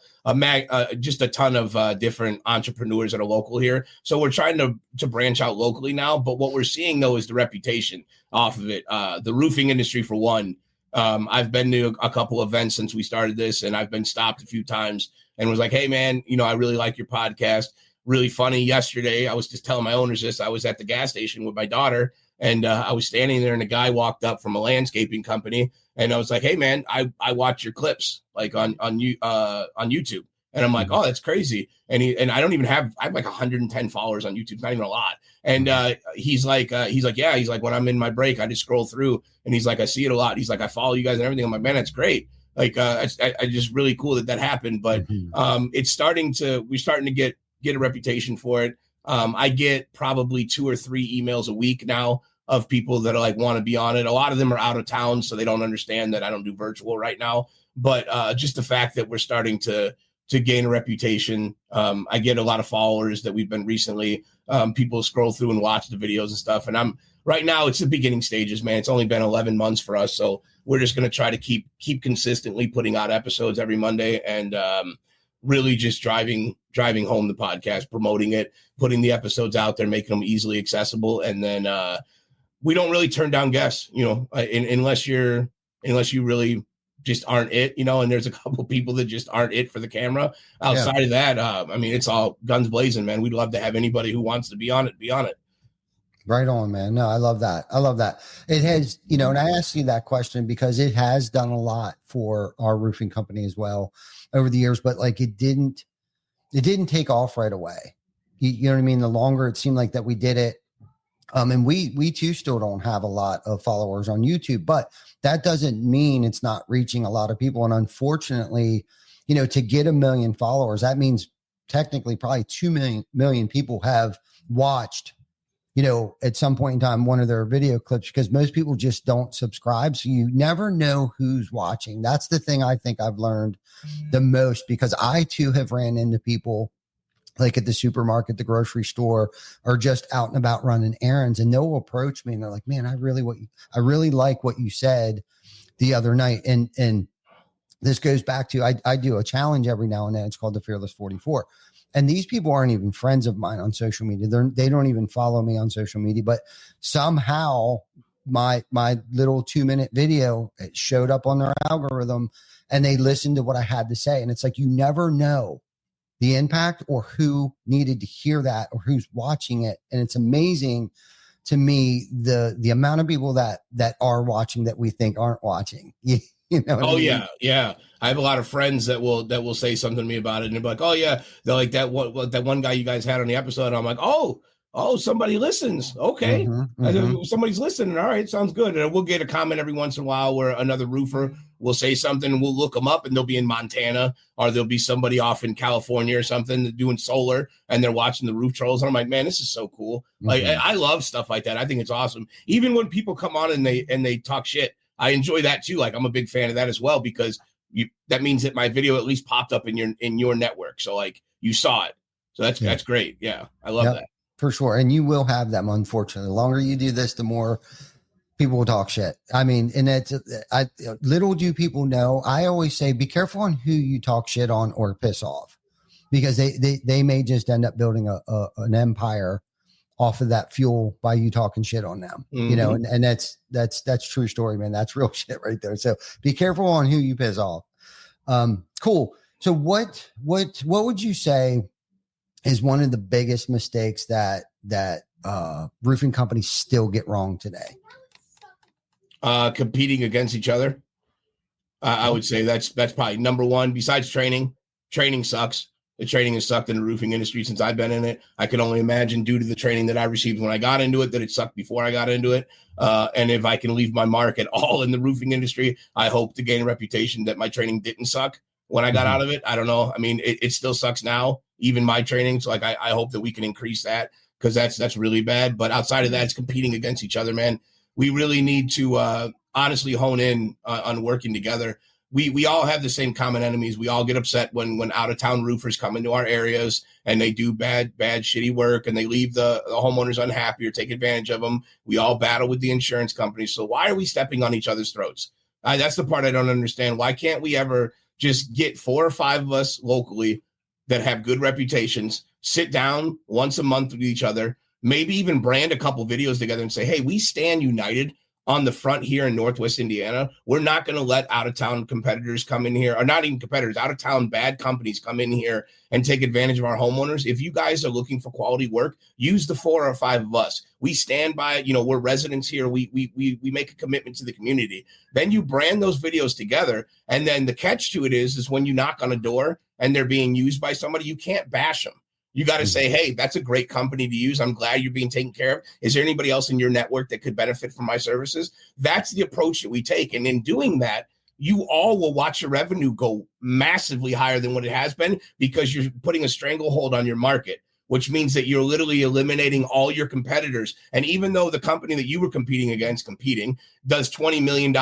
just a ton of different entrepreneurs that are local here. So we're trying to branch out locally now. But what we're seeing, though, is the reputation off of it. The roofing industry, for one. I've been to a couple events since we started this, and I've been stopped a few times and was like, hey, man, I really like your podcast. Really funny. Yesterday, I was just telling my owners this. I was at the gas station with my daughter, and I was standing there, and a guy walked up from a landscaping company, and I was like, hey, man, I watch your clips like on YouTube. And I'm like, oh, that's crazy. And I don't even I have like 110 followers on YouTube, not even a lot. And he's like, yeah, he's like, when I'm in my break, I just scroll through, and he's like, I see it a lot. He's like, I follow you guys and everything. I'm like, man, that's great. Like, I just really cool that happened. But we're starting to get a reputation for it. I get probably 2 or 3 emails a week now of people that are like, want to be on it. A lot of them are out of town, so they don't understand that I don't do virtual right now. But just the fact that we're starting to gain a reputation. I get a lot of followers that we've been recently. People scroll through and watch the videos and stuff. And right now it's the beginning stages, man. It's only been 11 months for us. So we're just going to try to keep consistently putting out episodes every Monday, and really just driving home the podcast, promoting it, putting the episodes out there, making them easily accessible. And then we don't really turn down guests, unless you really just aren't it, and there's a couple people that just aren't it for the camera. Outside of that, it's all guns blazing, man. We'd love to have anybody who wants to be on it. Right on, man. No, I love that. It has, and I asked you that question because it has done a lot for our roofing company as well over the years, but like it didn't take off right away. You know what I mean? The longer it seemed like that we did it. And we too still don't have a lot of followers on YouTube, but that doesn't mean it's not reaching a lot of people. And unfortunately, to get 1 million followers, that means technically probably 2 million people have watched, at some point in time, one of their video clips, because most people just don't subscribe. So you never know who's watching. That's the thing I think I've learned the most, because I too have ran into people like at the supermarket, the grocery store, or just out and about running errands, and they'll approach me and they're like, man, I really like what you said the other night. And this goes back to, I do a challenge every now and then. It's called the Fearless 44. And these people aren't even friends of mine on social media. They don't even follow me on social media, but somehow my little 2-minute video, it showed up on their algorithm and they listened to what I had to say. And it's like, you never know the impact or who needed to hear that or who's watching it. And it's amazing to me, the amount of people that are watching that we think aren't watching, you You know what I Oh mean? yeah. I have a lot of friends that will say something to me about it, and they're like, "Oh yeah," they're like that one guy you guys had on the episode. And I'm like, "Oh, somebody listens. Okay, somebody's listening. All right, sounds good." And we'll get a comment every once in a while where another roofer will say something, and we'll look them up, and they'll be in Montana, or there'll be somebody off in California or something doing solar, and they're watching the Roof Trollz. And I'm like, man, this is so cool. Like, I love stuff like that. I think it's awesome. Even when people come on and they talk shit, I enjoy that too. Like, I'm a big fan of that as well, because that means that my video at least popped up in your network. So like you saw it. So that's great. Yeah. I love that. For sure. And you will have them, unfortunately. The longer you do this, the more people will talk shit. I mean, and little do people know. I always say, be careful on who you talk shit on or piss off, because they may just end up building an empire off of that fuel by you talking shit on them, you know, and that's true story, man. That's real shit right there. So be careful on who you piss off. Cool. So what would you say is one of the biggest mistakes that roofing companies still get wrong today? Competing against each other. I would say that's probably number one. Besides training sucks. The training has sucked in the roofing industry since I've been in it. I can only imagine, due to the training that I received when I got into it, that it sucked before I got into it. And if I can leave my mark at all in the roofing industry, I hope to gain a reputation that my training didn't suck when I got out of it. I don't know. I mean, it still sucks now, even my training. So like, I hope that we can increase that, because that's really bad. But outside of that, it's competing against each other, man. We really need to honestly hone in on working together. We all have the same common enemies. We all get upset when out of town roofers come into our areas and they do bad, shitty work, and they leave the homeowners unhappy or take advantage of them. We all battle with the insurance companies. So why are we stepping on each other's throats? That's the part I don't understand. Why can't we ever just get 4 or 5 of us locally that have good reputations, sit down once a month with each other, maybe even brand a couple videos together and say, hey, we stand united on the front here in Northwest Indiana. We're not going to let out-of-town competitors come in here, or not even competitors, out-of-town bad companies come in here and take advantage of our homeowners. If you guys are looking for quality work, use the 4 or 5 of us. We stand by it. You know, we're residents here. We make a commitment to the community. Then you brand those videos together. And then the catch to it is when you knock on a door and they're being used by somebody, you can't bash them. You got to say, hey, that's a great company to use. I'm glad you're being taken care of. Is there anybody else in your network that could benefit from my services? That's the approach that we take. And in doing that, you all will watch your revenue go massively higher than what it has been, because you're putting a stranglehold on your market, which means that you're literally eliminating all your competitors. And even though the company that you were competing does $20 million,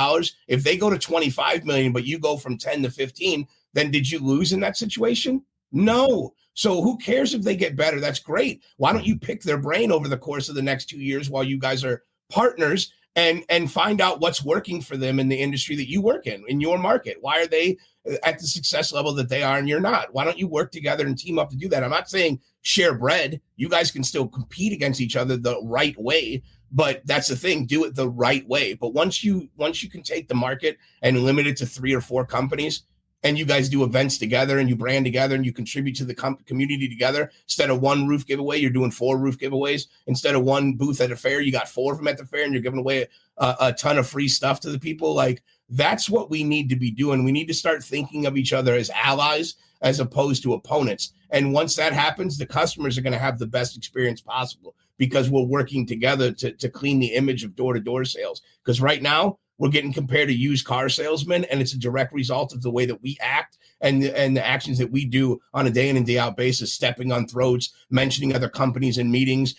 if they go to 25 million, but you go from 10 to 15, then did you lose in that situation? No. So who cares if they get better? That's great. Why don't you pick their brain over the course of the next 2 years while you guys are partners, and find out what's working for them in the industry that you work in your market? Why are they at the success level that they are and you're not? Why don't you work together and team up to do that? I'm not saying share bread. You guys can still compete against each other the right way, but that's the thing. Do it the right way. But once you can take the market and limit it to 3 or 4 companies, and you guys do events together and you brand together and you contribute to the community together, instead of 1 roof giveaway, you're doing 4 roof giveaways. Instead of 1 booth at a fair, you got 4 of them at the fair, and you're giving away a ton of free stuff to the people. Like, that's what we need to be doing. We need to start thinking of each other as allies as opposed to opponents. And once that happens, the customers are going to have the best experience possible, because we're working together to clean the image of door-to-door sales. Because right now, we're getting compared to used car salesmen, and it's a direct result of the way that we act and the actions that we do on a day in and day out basis, stepping on throats, mentioning other companies in meetings,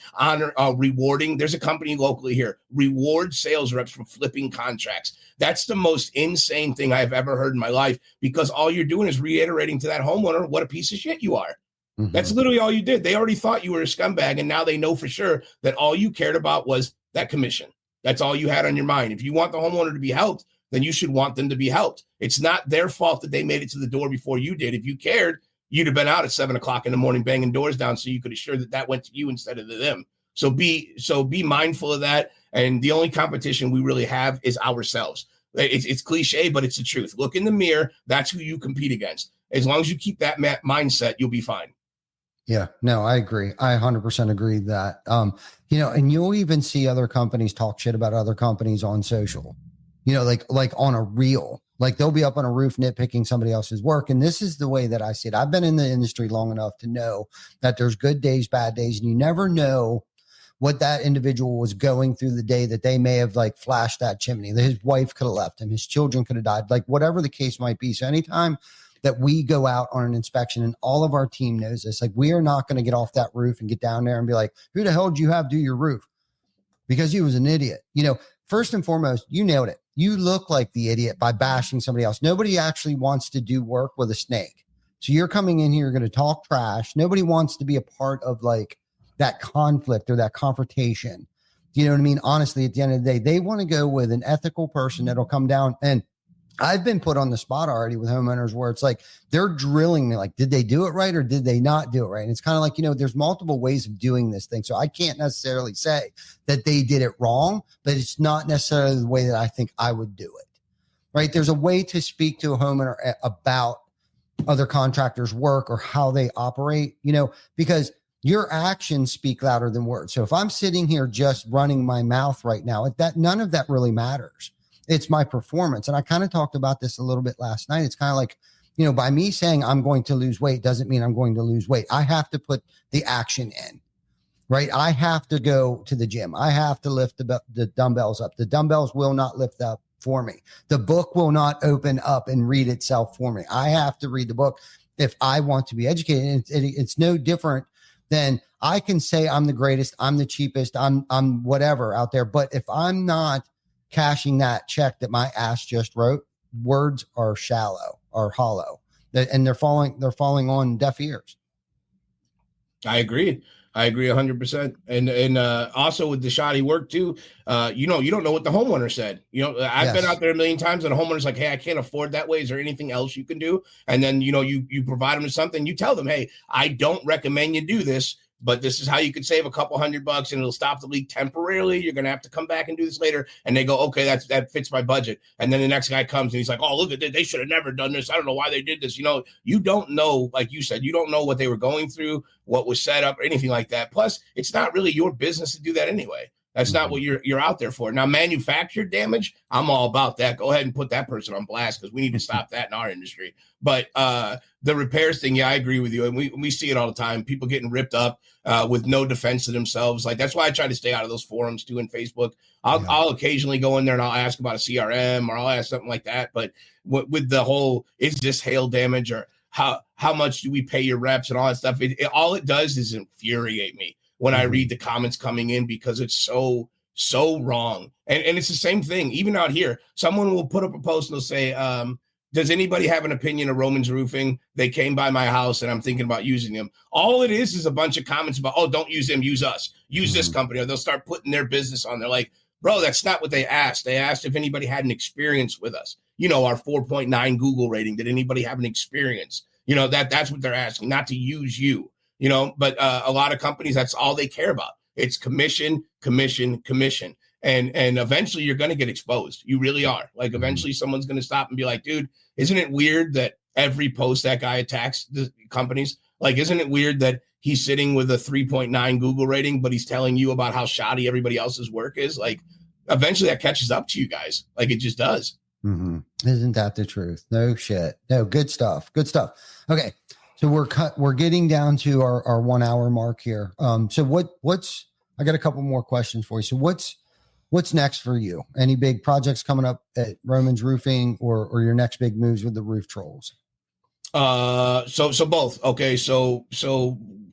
rewarding. There's a company locally here, reward sales reps for flipping contracts. That's the most insane thing I've ever heard in my life, because all you're doing is reiterating to that homeowner what a piece of shit you are. That's literally all you did. They already thought you were a scumbag, and now they know for sure that all you cared about was that commission. That's all you had on your mind. If you want the homeowner to be helped, then you should want them to be helped. It's not their fault that they made it to the door before you did. If you cared, you'd have been out at 7 o'clock in the morning banging doors down, so you could assure that went to you instead of to them. So be mindful of that. And the only competition we really have is ourselves. It's cliche, but it's the truth. Look in the mirror. That's who you compete against. As long as you keep that mindset, you'll be fine. Yeah, no, I agree. I 100% agree that, you know, and you'll even see other companies talk shit about other companies on social, you know, like on a reel. Like they'll be up on a roof nitpicking somebody else's work. And this is the way that I see it. I've been in the industry long enough to know that there's good days, bad days, and you never know what that individual was going through the day that they may have like flashed that chimney. His wife could have left him. His children could have died, like whatever the case might be. So anytime that we go out on an inspection, and all of our team knows this, like we are not going to get off that roof and get down there and be like, who the hell did you have do your roof? Because he was an idiot. You know, first and foremost, you nailed it. You look like the idiot by bashing somebody else. Nobody actually wants to do work with a snake. So you're coming in here, you're going to talk trash. Nobody wants to be a part of like that conflict or that confrontation. You know what I mean? Honestly, at the end of the day, they want to go with an ethical person that'll come down. And I've been put on the spot already with homeowners where it's like they're drilling me, like, did they do it right or did they not do it right? And it's kind of like, you know, there's multiple ways of doing this thing. So I can't necessarily say that they did it wrong, but it's not necessarily the way that I think I would do it. Right? There's a way to speak to a homeowner about other contractors' work or how they operate, you know, because your actions speak louder than words. So if I'm sitting here just running my mouth right now, that none of that really matters. It's my performance. And I kind of talked about this a little bit last night. It's kind of like, you know, by me saying I'm going to lose weight doesn't mean I'm going to lose weight. I have to put the action in, right? I have to go to the gym. I have to lift the dumbbells up. The dumbbells will not lift up for me. The book will not open up and read itself for me. I have to read the book if I want to be educated. And it's no different than I can say I'm the greatest, I'm the cheapest, I'm whatever out there. But if I'm not cashing that check that my ass just wrote, words are shallow or hollow, and they're falling on deaf ears. I agree 100%. And also with the shoddy work too, you don't know what the homeowner said. You know, I've been out there a million times and the homeowner's like, hey, I can't afford that way. Is there anything else you can do? And then, you know, you provide them something, you tell them, hey, I don't recommend you do this, but this is how you could save a couple $100 and it'll stop the leak temporarily. You're going to have to come back and do this later. And they go, okay, that fits my budget. And then the next guy comes and he's like, oh, look at this. They should have never done this. I don't know why they did this. You know, you don't know, like you said, you don't know what they were going through, what was set up or anything like that. Plus, it's not really your business to do that anyway. That's not what you're out there for. Now, manufactured damage, I'm all about that. Go ahead and put that person on blast because we need to stop that in our industry. But the repairs thing, yeah, I agree with you. And we see it all the time. People getting ripped up with no defense of themselves. Like, that's why I try to stay out of those forums too in Facebook. I'll occasionally go in there and I'll ask about a CRM or I'll ask something like that. But with the whole, is this hail damage or how much do we pay your reps and all that stuff? All it does is infuriate me when I read the comments coming in because it's so wrong. And it's the same thing. Even out here, someone will put up a post and they'll say, does anybody have an opinion of Roman's Roofing? They came by my house and I'm thinking about using them. All it is a bunch of comments about, oh, don't use them, use us, use this company. Or they'll start putting their business on. They're like, bro, that's not what they asked. They asked if anybody had an experience with us. You know, our 4.9 Google rating. Did anybody have an experience? You know, that's what they're asking, not to use you. You know, but a lot of companies, that's all they care about. It's commission. And eventually you're going to get exposed. You really are. Like, eventually someone's going to stop and be like, dude, isn't it weird that every post that guy attacks the companies? Like, isn't it weird that he's sitting with a 3.9 Google rating, but he's telling you about how shoddy everybody else's work is? Like, eventually that catches up to you guys. Like, it just does. Isn't that the truth? No shit. No, good stuff. Okay. So we're getting down to our 1 hour mark here. So I got a couple more questions for you. So what's next for you? Any big projects coming up at Roman's Roofing or your next big moves with the Roof Trollz? So both. Okay. So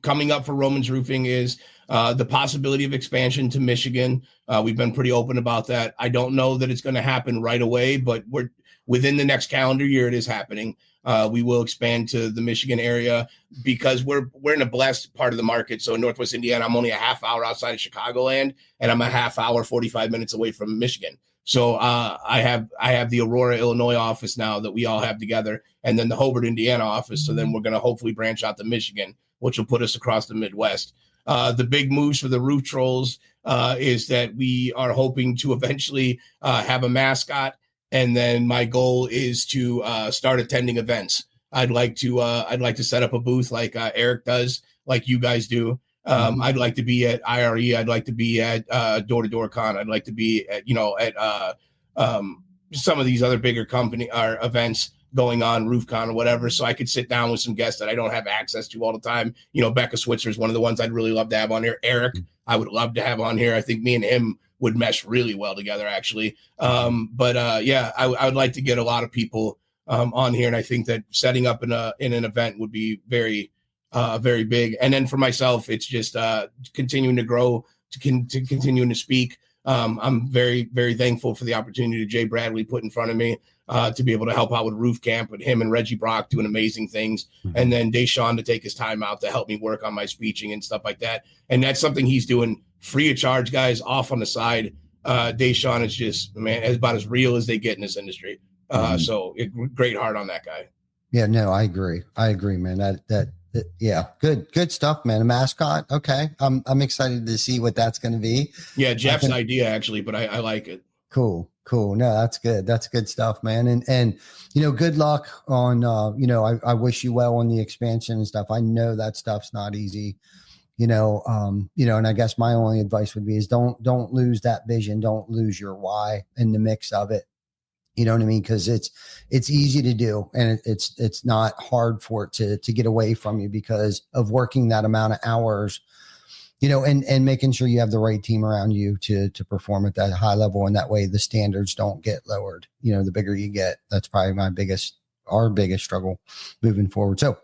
coming up for Roman's Roofing is the possibility of expansion to Michigan. We've been pretty open about that. I don't know that it's going to happen right away, but we're within the next calendar year. It is happening. We will expand to the Michigan area because we're in a blessed part of the market. So in Northwest Indiana, I'm only a half hour outside of Chicagoland, and I'm a half hour, 45 minutes away from Michigan. So I have the Aurora, Illinois office now that we all have together, and then the Hobart, Indiana office. So then we're going to hopefully branch out to Michigan, which will put us across the Midwest. The big moves for the Roof Trollz is that we are hoping to eventually have a mascot. And then my goal is to start attending events. I'd like to set up a booth like Eric does, like you guys do. I'd like to be at IRE. I'd like to be at Door to Door Con. I'd like to be at some of these other bigger company or events going on, RoofCon or whatever. So I could sit down with some guests that I don't have access to all the time. You know, Becca Switzer is one of the ones I'd really love to have on here. Eric, I would love to have on here. I think me and him would mesh really well together, actually. Yeah, I would like to get a lot of people on here. And I think that setting up in an event would be very big. And then for myself, it's just continuing to grow, to continuing to speak. I'm very, very thankful for the opportunity Jay Bradley put in front of me to be able to help out with Roof Camp with him and Reggie Brock doing amazing things. And then Deshaun to take his time out to help me work on my speeching and stuff like that. And that's something he's doing free of charge, guys, off on the side. Deshaun is just, man, is about as real as they get in this industry. So great heart on that guy. Yeah, no, I agree, man. That yeah, good stuff, man. A mascot. Okay. I'm excited to see what that's going to be. Yeah. Jeff's idea actually, but I like it. Cool. No, that's good. That's good stuff, man. And, you know, good luck on, I wish you well on the expansion and stuff. I know that stuff's not easy, and I guess my only advice would be is don't lose that vision. Don't lose your why in the mix of it. You know what I mean? Because it's easy to do, and it's not hard for it to get away from you because of working that amount of hours, and making sure you have the right team around you to perform at that high level. And that way the standards don't get lowered. The bigger you get, that's probably our biggest struggle moving forward. So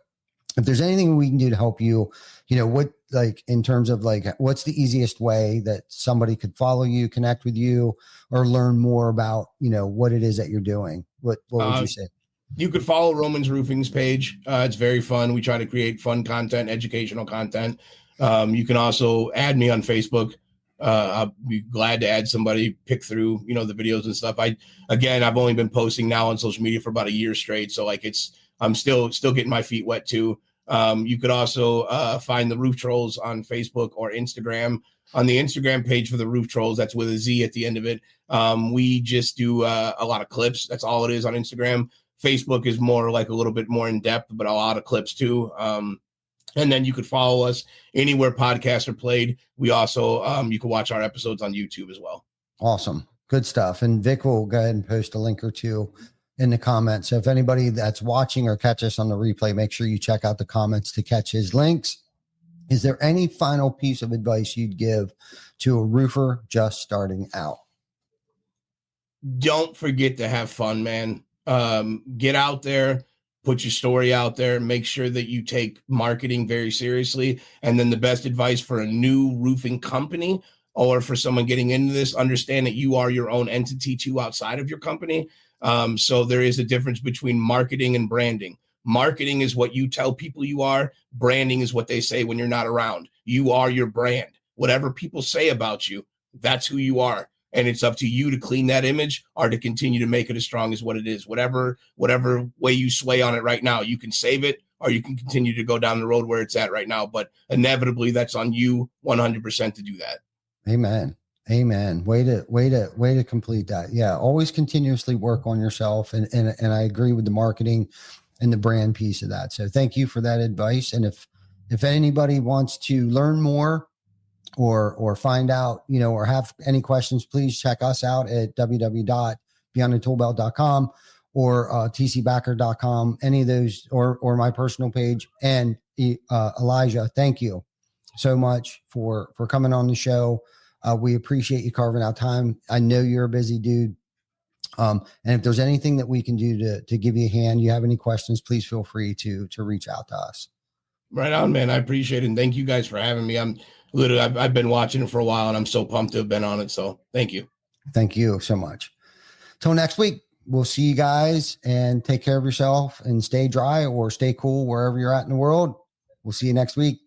if there's anything we can do to help you, what, like, in terms of like, what's the easiest way that somebody could follow you, connect with you, or learn more about, what it is that you're doing? What would you say? You could follow Roman's Roofing's page. It's very fun. We try to create fun content, educational content. You can also add me on Facebook. I'll be glad to add somebody, pick through, the videos and stuff. I've only been posting now on social media for about a year straight. So like I'm still getting my feet wet too. You could also find the Roof Trollz on Facebook or Instagram. On the Instagram page for the Roof Trollz, that's with a Z at the end of it. We just do a lot of clips. That's all it is on Instagram. Facebook is more like a little bit more in depth, but a lot of clips too. And then you could follow us anywhere podcasts are played. We also, you can watch our episodes on YouTube as well. Awesome. Good stuff. And Vic will go ahead and post a link or two in the comments. So if anybody that's watching or catch us on the replay, make sure you check out the comments to catch his links. Is there any final piece of advice you'd give to a roofer just starting out? Don't forget to have fun, man. Get out there, put your story out there, make sure that you take marketing very seriously. And then the best advice for a new roofing company or for someone getting into this, understand that you are your own entity too outside of your company. So there is a difference between marketing and branding. Marketing is what you tell people you are. Branding is what they say when you're not around. You are your brand. Whatever people say about you, that's who you are. And it's up to you to clean that image or to continue to make it as strong as what it is. Whatever way you sway on it right now, you can save it or you can continue to go down the road where it's at right now. But inevitably, that's on you 100% to do that. Amen. Way to complete that. Yeah. Always continuously work on yourself. And I agree with the marketing and the brand piece of that. So thank you for that advice. And if anybody wants to learn more or find out, or have any questions, please check us out at www.beyondthetoolbelt.com or tcbacker.com, any of those, or my personal page. And Elijah, thank you so much for coming on the show. We appreciate you carving out time. I know you're a busy dude. And if there's anything that we can do to give you a hand, you have any questions, please feel free to reach out to us. Right on, man. I appreciate it. And thank you guys for having me. I've been watching it for a while and I'm so pumped to have been on it. So thank you. Thank you so much. Till next week, we'll see you guys, and take care of yourself and stay dry or stay cool wherever you're at in the world. We'll see you next week.